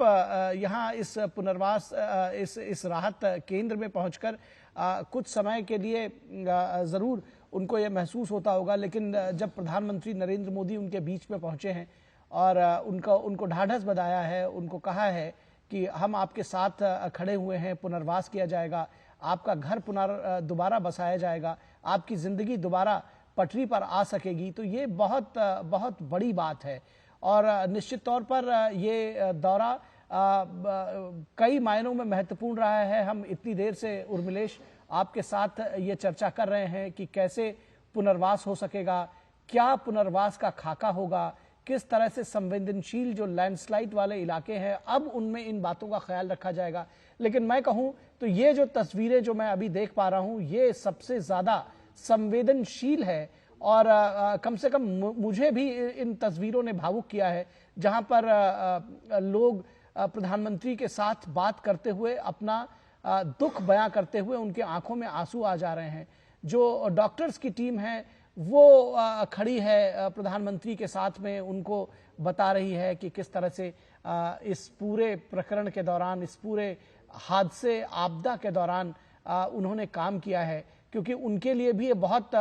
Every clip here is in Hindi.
यहाँ इस पुनर्वास इस राहत केंद्र में पहुंचकर कुछ समय के लिए ज़रूर उनको ये महसूस होता होगा, लेकिन जब प्रधानमंत्री नरेंद्र मोदी उनके बीच में पहुंचे हैं और उनको ढाढ़स बंधाया है, उनको कहा है कि हम आपके साथ खड़े हुए हैं, पुनर्वास किया जाएगा, आपका घर दोबारा बसाया जाएगा, आपकी ज़िंदगी दोबारा पटरी पर आ सकेगी, तो ये बहुत बहुत बड़ी बात है। और निश्चित तौर पर ये दौरा कई मायनों में महत्वपूर्ण रहा है। हम इतनी देर से उर्मिलेश आपके साथ ये चर्चा कर रहे हैं कि कैसे पुनर्वास हो सकेगा, क्या पुनर्वास का खाका होगा, किस तरह से संवेदनशील जो लैंडस्लाइड वाले इलाके हैं अब उनमें इन बातों का ख्याल रखा जाएगा। लेकिन मैं कहूं तो ये जो तस्वीरें जो मैं अभी देख पा रहा हूं ये सबसे ज्यादा संवेदनशील है और कम से कम मुझे भी इन तस्वीरों ने भावुक किया है, जहां पर लोग प्रधानमंत्री के साथ बात करते हुए अपना दुख बयां करते हुए उनके आंखों में आंसू आ जा रहे हैं। जो डॉक्टर्स की टीम है वो खड़ी है प्रधानमंत्री के साथ में, उनको बता रही है कि किस तरह से इस पूरे प्रकरण के दौरान, इस पूरे हादसे आपदा के दौरान उन्होंने काम किया है, क्योंकि उनके लिए भी ये बहुत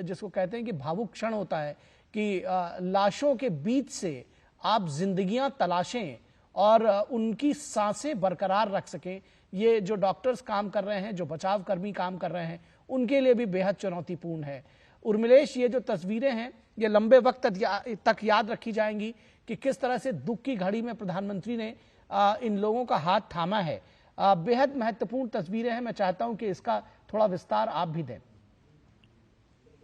जिसको कहते हैं कि भावुक क्षण होता है कि लाशों के बीच से आप जिंदगियां तलाशें और उनकी सांसें बरकरार रख सकें। ये जो डॉक्टर्स काम कर रहे हैं, जो बचाव कर्मी काम कर रहे हैं, उनके लिए भी बेहद चुनौतीपूर्ण है। उर्मिलेश, ये जो तस्वीरें हैं ये लंबे वक्त तक याद रखी जाएंगी कि किस तरह से दुख की घड़ी में प्रधानमंत्री ने इन लोगों का हाथ थामा है। बेहद महत्वपूर्ण तस्वीरें हैं। मैं चाहता हूं कि इसका थोड़ा विस्तार आप भी दें।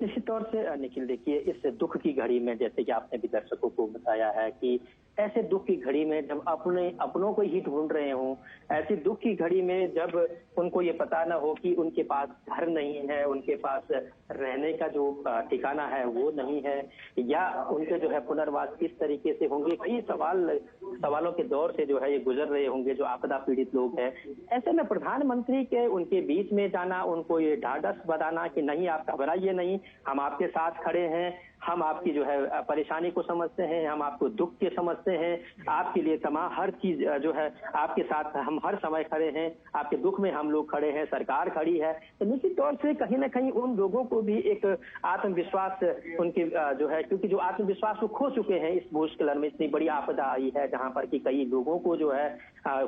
निश्चित तौर से निखिल, देखिए इस दुख की घड़ी में जैसे कि आपने भी दर्शकों को बताया है कि ऐसे दुख की घड़ी में जब अपनों को ही ढूंढ रहे हों, ऐसी दुख की घड़ी में जब उनको ये पता ना हो कि उनके पास घर नहीं है, उनके पास रहने का जो ठिकाना है वो नहीं है, या उनके जो है पुनर्वास किस तरीके से होंगे, कई सवालों के दौर से जो है ये गुजर रहे होंगे जो आपदा पीड़ित लोग हैं। ऐसे में प्रधानमंत्री के उनके बीच में जाना, उनको ये ढाढ़स बताना कि नहीं आप घबराइए नहीं, हम आपके साथ खड़े हैं, हम आपकी जो है परेशानी को समझते हैं, हम आपको दुख के समझते हैं, आपके लिए तमाम हर चीज जो है आपके साथ हम हर समय खड़े हैं, आपके दुख में हम लोग खड़े हैं, सरकार खड़ी है। तो निश्चित तौर से कहीं ना कहीं उन लोगों को भी एक आत्मविश्वास उनके जो है, क्योंकि जो आत्मविश्वास वो खो चुके हैं इस भूस्खलन में, इतनी बड़ी आपदा आई है जहां पर कि कई लोगों को जो है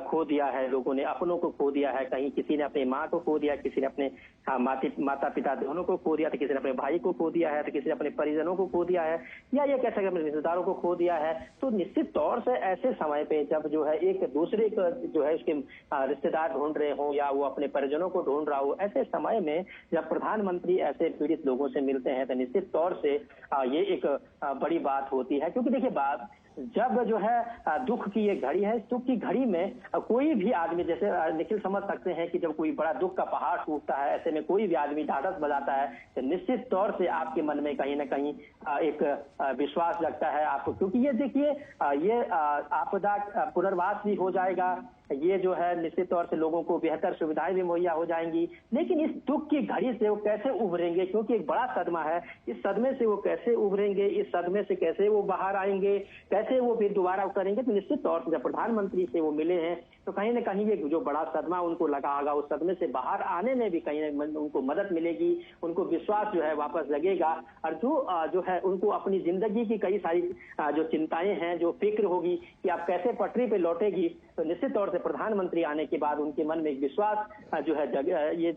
खो दिया है, लोगों ने अपनों को खो दिया है, कहीं किसी ने अपनी माँ को खो दिया, किसी ने अपने माता पिता दोनों को खो दिया, तो किसी ने अपने भाई को खो दिया है, तो किसी ने अपने परिजनों को खो दिया है, या ये कह सकते अपने रिश्तेदारों को खो दिया है। तो निश्चित तौर से ऐसे समय पे जब जो है एक दूसरे को जो है उसके रिश्तेदार ढूंढ रहे हो या वो अपने परिजनों को ढूंढ रहा हो, ऐसे समय में जब प्रधानमंत्री ऐसे पीड़ित लोगों से मिलते हैं तो निश्चित तौर से ये एक बड़ी बात होती है। क्योंकि देखिए बात जब जो है दुख की ये घड़ी है, इस दुख की घड़ी में कोई भी आदमी, जैसे निखिल समझ सकते हैं कि जब कोई बड़ा दुख का पहाड़ टूटता है, ऐसे में कोई भी आदमी ढाढ़स बजाता है तो निश्चित तौर से आपके मन में कहीं ना कहीं एक विश्वास लगता है आपको, क्योंकि ये देखिए ये आपदा पुनर्वास भी हो जाएगा, ये जो है निश्चित तौर से लोगों को बेहतर सुविधाएं भी मुहैया हो जाएंगी, लेकिन इस दुख की घड़ी से वो कैसे उभरेंगे, क्योंकि एक बड़ा सदमा है, इस सदमे से वो कैसे उभरेंगे, इस सदमे से कैसे वो बाहर आएंगे, कैसे वो फिर दोबारा करेंगे। तो निश्चित तौर से जब प्रधानमंत्री से वो मिले हैं तो कहीं ना कहीं ये जो बड़ा सदमा उनको लगा होगा, उस सदमे से बाहर आने में भी कहीं ना उनको मदद मिलेगी, उनको विश्वास जो है वापस लगेगा, और जो है उनको अपनी जिंदगी की कई सारी जो चिंताएं हैं, जो फिक्र होगी कि आप कैसे पटरी पे लौटेगी, तो निश्चित तौर से प्रधानमंत्री आने के बाद उनके मन में एक विश्वास जो है ये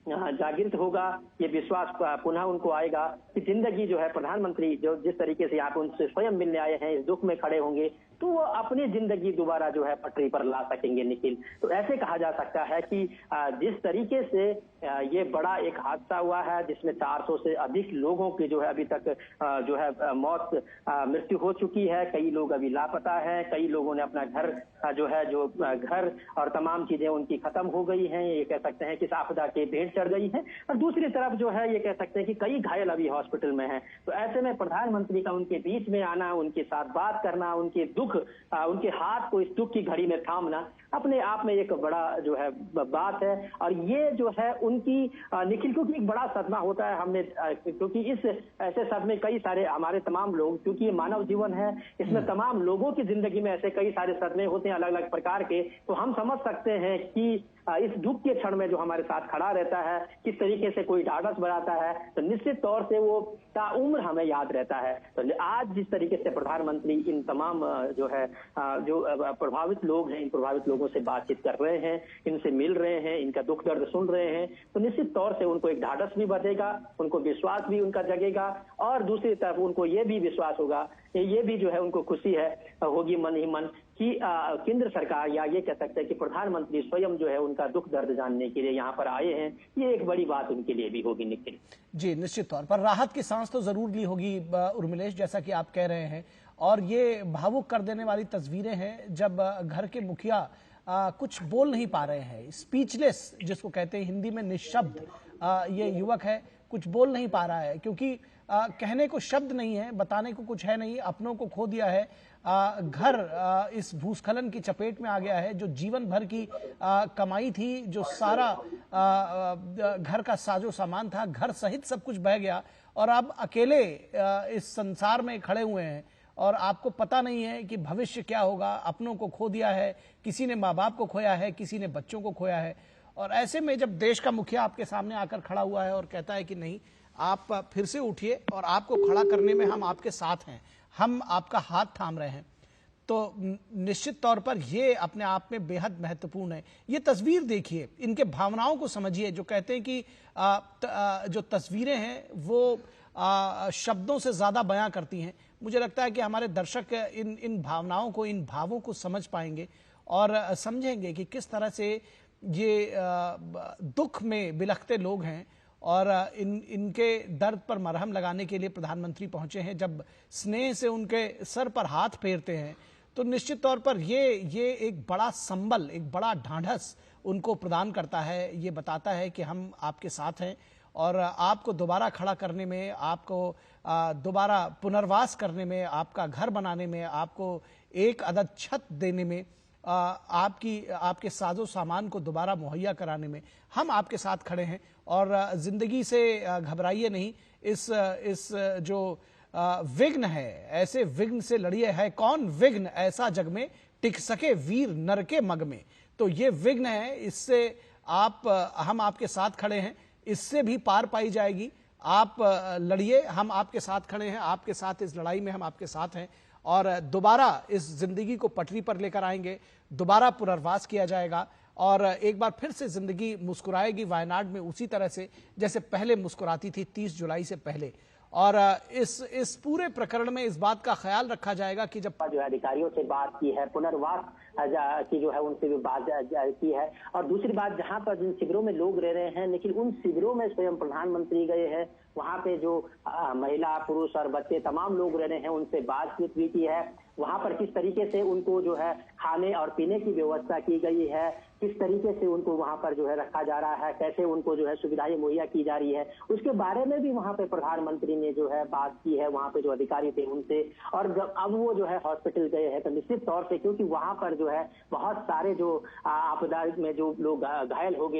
जागृत होगा, ये विश्वास पुनः उनको आएगा कि जिंदगी जो है प्रधानमंत्री जो जिस तरीके से आप उनसे स्वयं मिलने आए हैं, इस दुख में खड़े होंगे तो वो अपनी जिंदगी दोबारा जो है पटरी पर ला सकेंगे। निखिल, तो ऐसे कहा जा सकता है कि जिस तरीके से ये बड़ा एक हादसा हुआ है जिसमें 400 से अधिक लोगों की जो है अभी तक जो है मृत्यु हो चुकी है, कई लोग अभी लापता है, कई लोगों ने अपना घर जो घर और तमाम चीजें उनकी खत्म हो गई हैं, ये कह सकते हैं कि इस आपदा के भेंट चढ़ गई है, और दूसरी तरफ जो है ये कह सकते हैं कि कई घायल अभी हॉस्पिटल में हैं। तो ऐसे में प्रधानमंत्री का उनके बीच में आना, उनके साथ बात करना, उनके दुख उनके हाथ को इस दुख की घड़ी में थामना, अपने आप में एक बड़ा जो है बात है। और ये जो है उनकी निखिल को एक बड़ा सदमा होता है हमने, क्योंकि इस ऐसे सदमे कई सारे हमारे तमाम लोग, क्योंकि ये मानव जीवन है, इसमें तमाम लोगों की जिंदगी में ऐसे कई सारे सदमे होते हैं अलग अलग प्रकार के। तो हम समझ सकते हैं कि इस दुख के क्षण में जो हमारे साथ खड़ा रहता है, किस तरीके से कोई ढाढ़स बनाता है, तो निश्चित तौर से वो ताउम्र हमें याद रहता है। तो आज जिस तरीके से प्रधानमंत्री इन तमाम जो है जो प्रभावित लोग हैं, इन प्रभावित लोगों से बातचीत कर रहे हैं, इनसे मिल रहे हैं, इनका दुख दर्द सुन रहे हैं, तो निश्चित तौर से उनको एक ढाढ़स भी बढ़ेगा, उनको विश्वास भी उनका जगेगा, और दूसरी तरफ उनको ये भी विश्वास होगा, ये भी जो है उनको खुशी है होगी मन ही मन कि केंद्र सरकार, या ये कह सकते हैं कि प्रधानमंत्री स्वयं जो है उनका दुख दर्द जानने के लिए यहाँ पर आए हैं। ये एक बड़ी बात उनके लिए भी होगी निखिल। जी, निश्चित तौर पर राहत की सांस तो जरूर ली होगी उर्मिलेश, जैसा कि आप कह रहे हैं। और ये भावुक कर देने वाली तस्वीरें हैं जब घर के मुखिया कुछ बोल नहीं पा रहे हैं, स्पीचलेस जिसको कहते हैं हिंदी में, निशब्द ये युवक है, कुछ बोल नहीं पा रहा है क्योंकि कहने को शब्द नहीं है, बताने को कुछ है नहीं, अपनों को खो दिया है। घर इस भूस्खलन की चपेट में आ गया है। जो जीवन भर की कमाई थी, जो सारा घर का साजो सामान था, घर सहित सब कुछ बह गया और अब अकेले इस संसार में खड़े हुए हैं और आपको पता नहीं है कि भविष्य क्या होगा। अपनों को खो दिया है, किसी ने माँ बाप को खोया है, किसी ने बच्चों को खोया है। और ऐसे में जब देश का मुखिया आपके सामने आकर खड़ा हुआ है और कहता है कि नहीं, आप फिर से उठिए और आपको खड़ा करने में हम आपके साथ हैं, हम आपका हाथ थाम रहे हैं, तो निश्चित तौर पर ये अपने आप में बेहद महत्वपूर्ण है। ये तस्वीर देखिए, इनके भावनाओं को समझिए। जो कहते हैं कि जो तस्वीरें हैं वो शब्दों से ज्यादा बयां करती हैं। मुझे लगता है कि हमारे दर्शक इन भावनाओं को, इन भावों को समझ पाएंगे और समझेंगे कि किस तरह से ये दुख में बिलखते लोग हैं और इनके दर्द पर मरहम लगाने के लिए प्रधानमंत्री पहुंचे हैं। जब स्नेह से उनके सर पर हाथ फेरते हैं तो निश्चित तौर पर ये एक बड़ा संबल, एक बड़ा ढांढस उनको प्रदान करता है। ये बताता है कि हम आपके साथ हैं और आपको दोबारा खड़ा करने में, आपको दोबारा पुनर्वास करने में, आपका घर बनाने में, आपको एक अदद छत देने में, आपके साजो सामान को दोबारा मुहैया कराने में हम आपके साथ खड़े हैं। और जिंदगी से घबराइए नहीं। इस जो विघ्न है, ऐसे विघ्न से लड़िए। है कौन विघ्न ऐसा जग में, टिक सके वीर नर के मग में। तो ये विघ्न है, इससे हम आपके साथ खड़े हैं, इससे भी पार पाई जाएगी। आप लड़िए, हम आपके साथ खड़े हैं, आपके साथ इस लड़ाई में हम आपके साथ हैं और दोबारा इस जिंदगी को पटरी पर लेकर आएंगे, दोबारा पुनर्वास किया जाएगा और एक बार फिर से जिंदगी मुस्कुराएगी वायनाड में उसी तरह से जैसे पहले मुस्कुराती थी 30 जुलाई से पहले। और इस पूरे प्रकरण में इस बात का ख्याल रखा जाएगा कि जब जो अधिकारियों से बात की है, पुनर्वास की जो है उनसे भी बात की है। और दूसरी बात, जहां पर जिन शिविरों में लोग रह रहे हैं, लेकिन उन शिविरों में स्वयं प्रधानमंत्री गए हैं, वहां पे जो महिला, पुरुष और बच्चे तमाम लोग रह रहे हैं, उनसे बातचीत भी की है। वहां पर किस तरीके से उनको जो है खाने और पीने की व्यवस्था की गई है, किस तरीके से उनको वहां पर जो है रखा जा रहा है, कैसे उनको जो है सुविधाएं मुहैया की जा रही है, उसके बारे में भी वहां पे प्रधानमंत्री ने जो है बात की है वहां पे जो अधिकारी थे उनसे। और जब अब वो जो है हॉस्पिटल गए हैं तो निश्चित तौर से, क्योंकि वहां पर जो है बहुत सारे जो आपदा में जो लोग घायल हो गए